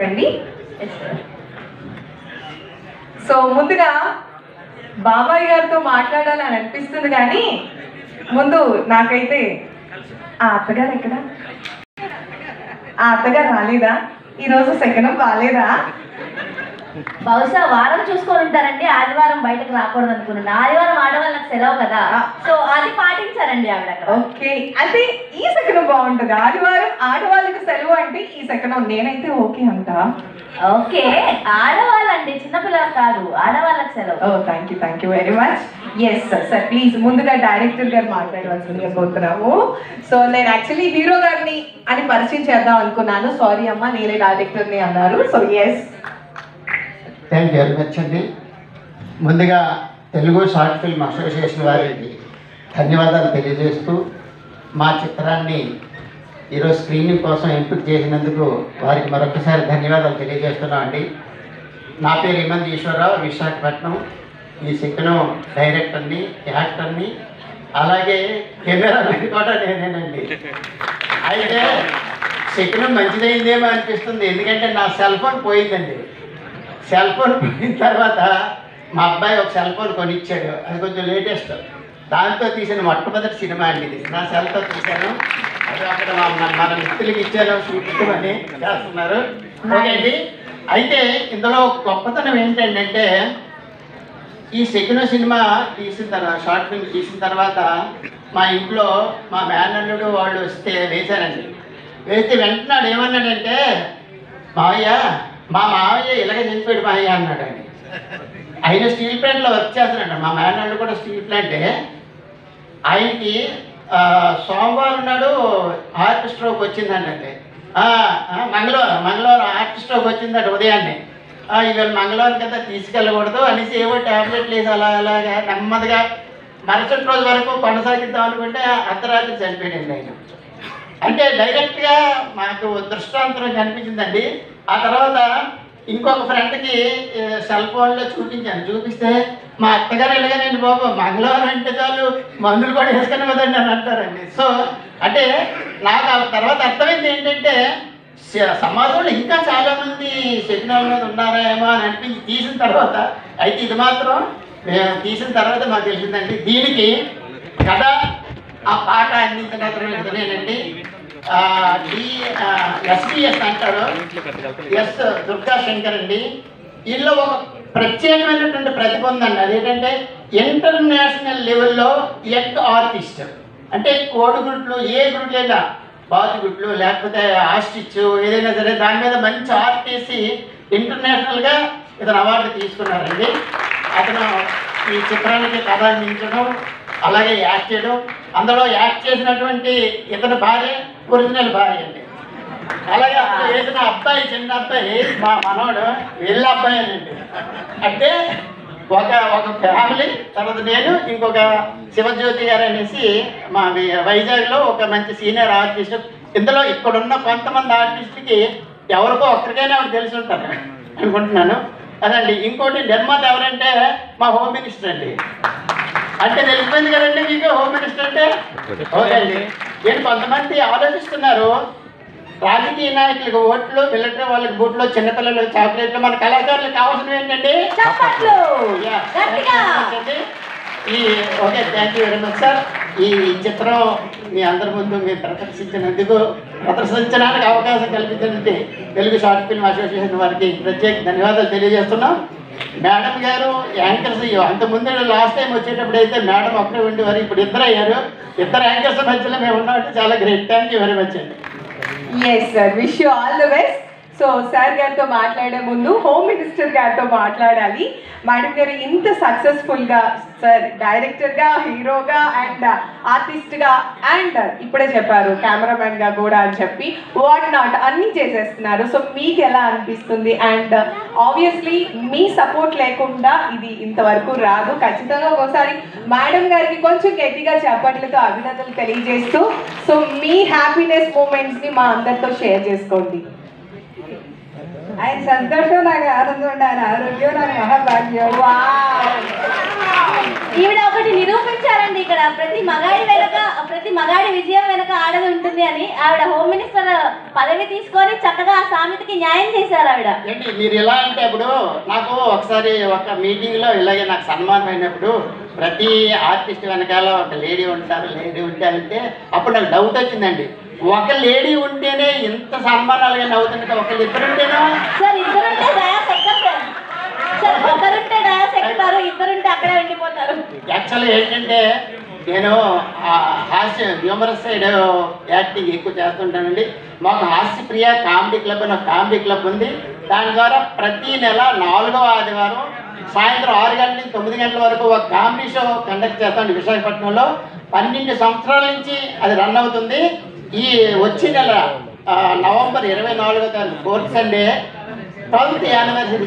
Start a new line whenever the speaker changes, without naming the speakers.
రండి. సో ముందుగా బాబాయ్ గారితో మాట్లాడాలని అనిపిస్తుంది, కానీ ముందు నాకైతే ఆ అత్తగారు ఎక్కడ? ఆ అత్తగారు రాలేదా? ఈరోజు సెకండ్ బాగాలేదా?
బహుశా వారం చూసుకొని ఉంటారండి. ఆదివారం బయటకు రాకూడదు అనుకున్నాను. ఆదివారం ఆడవాళ్ళకి సెలవు కదా, సో అది పాటించారండి ఆవిడ.
ఓకే, అంటే ఈ సెకండ్ బాగుంటుంది. ఆదివారం ఆడవాళ్ళకి సెలవు అంటే ఈ సెకండ్ నేనైతే ఓకే అంటా.
ఓకే, ఆడవాళ్ళండి, చిన్నపిల్లలు కాదు, ఆడవాళ్ళకి సెలవు.
Oh thank you very much. Yes sir, please ముందుగా డైరెక్టర్ గారు మాట్లాడవలసిందిగా కోరుతున్నాము. సో నేను యాక్చువల్లీ హీరో గారిని అని పరిచయం చేద్దాం అనుకున్నాను. సారీ అమ్మా, నేనే డైరెక్టర్ని అన్నారు. So yes,
thank you very much అండి. ముందుగా తెలుగు షార్ట్ ఫిల్మ్ అసోసియేషన్ వారికి ధన్యవాదాలు తెలియజేస్తూ, మా చిత్రాన్ని ఈరోజు స్క్రీనింగ్ కోసం ఎంపిక చేసినందుకు వారికి మరొకసారి ధన్యవాదాలు తెలియజేస్తున్నాం అండి. నా పేరు ఇమంది ఈశ్వరరావు, విశాఖపట్నం. ఈ శిక్షణం డైరెక్టర్ని, యాక్టర్ని, అలాగే కెమెరామెన్ కూడా నేనేనండి. అయితే శిక్షణం మంచిదైందేమో అనిపిస్తుంది, ఎందుకంటే నా సెల్ ఫోన్ పోయిందండి. సెల్ ఫోన్ పోయిన తర్వాత మా అబ్బాయి ఒక సెల్ ఫోన్ కొనిచ్చాడు. అది కొంచెం లేటెస్ట్. దాంతో తీసిన మొట్టమొదటి సినిమా అండి ఇది. నా సెల్తో తీశాను. అది అక్కడ మన మిత్రులకి ఇచ్చాను, షూటింగ్ అని చేస్తున్నారు. ఓకే అండి. అయితే ఇందులో గొప్పతనం ఏంటంటే, ఈ సెకండ్ సినిమా తీసిన తర్వాత, షార్ట్ ఫిల్మ్ తీసిన తర్వాత మా ఇంట్లో మా మేనల్లుడు వాళ్ళు వస్తే వేశారండి. వేస్తే వెంటనే ఏమన్నాడంటే, మా మావయ్య ఇలాగ చనిపోయాడు మావయ్య అన్నాడండి. ఆయన స్టీల్ ప్లాంట్లో వర్క్ చేస్తున్నాడు. మా మేనల్లుడు కూడా స్టీల్ ప్లాంటే. ఆయనకి సోమవారం నాడు హార్ట్ స్ట్రోక్ వచ్చిందండి. మంగళవారం హార్ట్ స్ట్రోక్ వచ్చిందట ఉదయాన్నే. ఇవాళ మంగళవారం కదా తీసుకెళ్ళకూడదు అనేసి ఏవో ట్యాబ్లెట్లు వేసి అలాగా నెమ్మదిగా మరుసటి రోజు వరకు కొనసాగిద్దాం అనుకుంటే అర్ధరాత్రి చనిపోయాడండి ఆయన. అంటే డైరెక్ట్గా మాకు దృష్టాంతరం కనిపించిందండి. ఆ తర్వాత ఇంకొక ఫ్రెండ్కి సెల్ ఫోన్లో చూపిస్తే మా అత్తగారు ఎలాగనండి బాబు, మంగళవారం అంటే చాలు మందులు కూడా వేసుకుని కదండి అని అంటారండి. సో అంటే నాకు ఆ తర్వాత అర్థమైంది ఏంటంటే, సమాజంలో ఇంకా చాలామంది శకునాల మీద ఉన్నారేమో అని అనిపించి తీసిన తర్వాత, అయితే ఇది మాత్రం మేము తీసిన తర్వాత మాకు తెలిసిందండి. దీనికి కథ, ఆ పాట అందించిన నేనండి. ఎస్బిఎస్ అంటారు, ఎస్ దుర్గా శంకర్ అండి. వీళ్ళు ఒక ప్రత్యేకమైనటువంటి ప్రతిభ ఉందండి. అదేంటంటే ఇంటర్నేషనల్ లెవెల్లో యంగ్ ఆర్టిస్ట్. అంటే కోడిగుడ్లు, ఏ గుడ్లైనా బాతుగుడ్లు లేకపోతే ఆస్టిచ్ ఏదైనా సరే దాని మీద మంచి ఆర్ట్ చేసి ఇంటర్నేషనల్గా ఇతను అవార్డు తీసుకున్నారండి. అతను ఈ చిత్రానికి కథ అందించడం, అలాగే యాక్ట్ చేయడం. అందులో యాక్ట్ చేసినటువంటి ఇతని భార్య ఒరిజినల్ భార్య అండి. అలాగే అతను వేసిన అబ్బాయి, చిన్న అబ్బాయి మా మనవడు వీళ్ళ అబ్బాయి అండి. అంటే ఒక ఫ్యామిలీ. తర్వాత నేను ఇంకొక శివజ్యోతి గారు అనేసి మా వైజాగ్లో ఒక మంచి సీనియర్ ఆర్టిస్ట్. ఇందులో ఇక్కడున్న కొంతమంది ఆర్టిస్ట్కి ఎవరికో ఒక్కరికైనా ఆవిడ తెలిసి ఉంటారు అనుకుంటున్నాను. అదండి. ఇంకోటి నిర్మాత ఎవరంటే మా హోమ్ మినిస్టర్ అండి. అంటే తెలిసిపోయింది కదండి మీకు హోమ్ మినిస్టర్ అంటే. ఓకే అండి. నేను కొంతమంది ఆలోచిస్తున్నారు, రాజకీయ నాయకులకు ఓట్లు, మిలిటరీ వాళ్ళకి బూట్లు, చిన్నపిల్లలకు చాక్లెట్లు, మన కళాకారులకు కావాల్సినవి ఏంటండి? Okay, thank you very much sir. ఈ చిత్రం మీ అందరి ముందు మీరు ప్రదర్శించడానికి అవకాశం కల్పించినట్టు తెలుగు షార్ట్ ఫిల్మ్ అసోసియేషన్ వారికి ప్రత్యేక ధన్యవాదాలు తెలియజేస్తున్నాం. మేడం గారు యాంకర్స్ అంతకుముందు లాస్ట్ టైం వచ్చేటప్పుడు అయితే మేడం ఒక్కడే ఉండేవారు, ఇప్పుడు ఇద్దరు అయ్యారు. ఇద్దరు యాంకర్స్ మధ్యలో మేము ఉన్నామంటే చాలా great. Thank you very much అండి.
Yes sir, wish you all the best. So sir గారితో మాట్లాడే ముందు హోమ్ మినిస్టర్ గారితో మాట్లాడాలి. మేడం గారు ఇంత సక్సెస్ఫుల్గా సార్ డైరెక్టర్గా, హీరోగా అండ్ ఆర్టిస్ట్గా అండ్ ఇప్పుడే చెప్పారు కెమెరామెన్గా కూడా అని చెప్పి వాట్ నాట్ అన్నీ చేసేస్తున్నారు. సో మీకు ఎలా అనిపిస్తుంది? అండ్ ఆబ్వియస్లీ మీ సపోర్ట్ లేకుండా ఇది ఇంతవరకు రాదు. ఖచ్చితంగా ఒకసారి మేడం గారికి కొంచెం గట్టిగా చప్పట్లతో అభినందనలు తెలియజేస్తూ, సో మీ హ్యాపీనెస్ మూమెంట్స్ని మా అందరితో షేర్ చేసుకోండి. ఆయన సంతోషం నాకు ఆనందం, ఆయన ఆరోగ్యం నాకు మహాభాగ్యం.
ఈవిడ ఒకటి నిరూపించారండి ఇక్కడ, ప్రతి మగాడి విజయం వెనక ఆడది ఉంటుంది అని. ఆవిడ హోమ్ మినిస్టర్ పదవి తీసుకొని చక్కగా ఆ సామెతకి న్యాయం చేశారు ఆవిడ.
ఏంటి మీరు ఇలా అంటే ఇప్పుడు నాకు ఒకసారి ఒక మీటింగ్లో ఇలాగే నాకు సన్మానం అయినప్పుడు ప్రతి ఆర్టిస్ట్ వెనకాల ఒక లేడీ ఉంటారు, లేడీ ఉంటారంటే అప్పుడు నాకు డౌట్ వచ్చిందండి. ఒక లేడీ ఉంటేనే ఇంత సన్మానాలుగా నవ్వుతుంటే ఒకళ్ళు ఇద్దరుంటేనా?
సార్ ఇద్దరుంటే డయాస్ ఎక్కరు సార్. సార్ ఒకరుంటే డయాస్ ఎక్కుతారు, ఇద్దరుంటే అక్కడే ఉండిపోతారు.
యాక్చువల్గా ఏంటంటే నేను హాస్య హ్యూమరస్ సైడ్ యాక్టింగ్ ఎక్కువ చేస్తుంటానండి. మాకు హాస్యప్రియ కామెడీ క్లబ్ అని ఒక కామెడీ క్లబ్ ఉంది. దాని ద్వారా ప్రతి నెల 4వ ఆదివారం సాయంత్రం 6 గంటల నుంచి 9 గంటల వరకు ఒక కామెడీ షో కండక్ట్ చేస్తామండి విశాఖపట్నంలో. 12 సంవత్సరాల నుంచి అది రన్ అవుతుంది. ఈ వచ్చే నెల నవంబర్ 24వ తారీఖు 4th సండే 12th యానివర్సరీ